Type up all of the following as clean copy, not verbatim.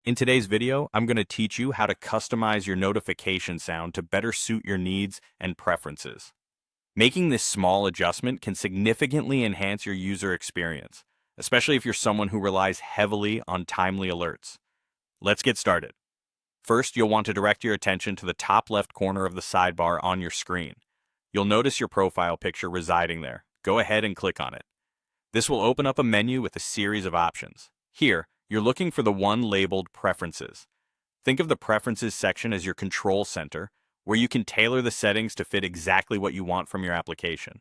In today's video, I'm going to teach you how to customize your notification sound to better suit your needs and preferences. Making this small adjustment can significantly enhance your user experience, especially if you're someone who relies heavily on timely alerts. Let's get started. First, you'll want to direct your attention to the top left corner of the sidebar on your screen. You'll notice your profile picture residing there. Go ahead and click on it. This will open up a menu with a series of options. Here, you're looking for the one labeled Preferences. Think of the Preferences section as your control center, where you can tailor the settings to fit exactly what you want from your application.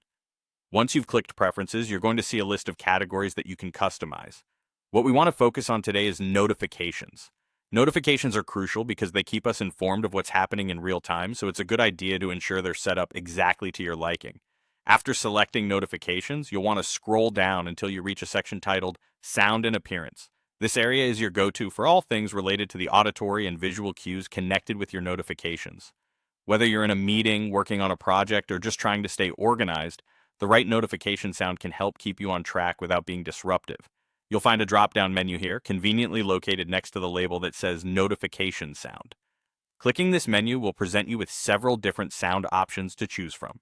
Once you've clicked Preferences, you're going to see a list of categories that you can customize. What we want to focus on today is notifications. Notifications are crucial because they keep us informed of what's happening in real time, so it's a good idea to ensure they're set up exactly to your liking. After selecting notifications, you'll want to scroll down until you reach a section titled Sound and Appearance. This area is your go-to for all things related to the auditory and visual cues connected with your notifications. Whether you're in a meeting, working on a project, or just trying to stay organized, the right notification sound can help keep you on track without being disruptive. You'll find a drop-down menu here, conveniently located next to the label that says Notification Sound. Clicking this menu will present you with several different sound options to choose from.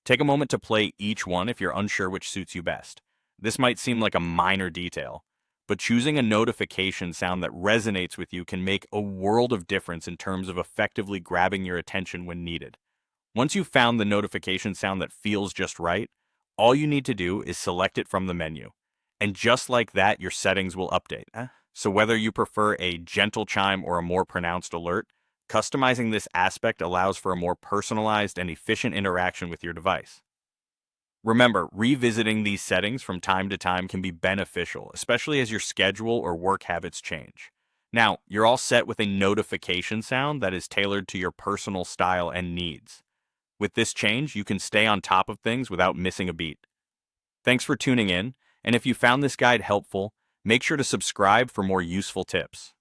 Take a moment to play each one if you're unsure which suits you best. This might seem like a minor detail, but choosing a notification sound that resonates with you can make a world of difference in terms of effectively grabbing your attention when needed. Once you've found the notification sound that feels just right, all you need to do is select it from the menu. And just like that, your settings will update. So whether you prefer a gentle chime or a more pronounced alert, customizing this aspect allows for a more personalized and efficient interaction with your device. Remember, revisiting these settings from time to time can be beneficial, especially as your schedule or work habits change. Now, you're all set with a notification sound that is tailored to your personal style and needs. With this change, you can stay on top of things without missing a beat. Thanks for tuning in, and if you found this guide helpful, make sure to subscribe for more useful tips.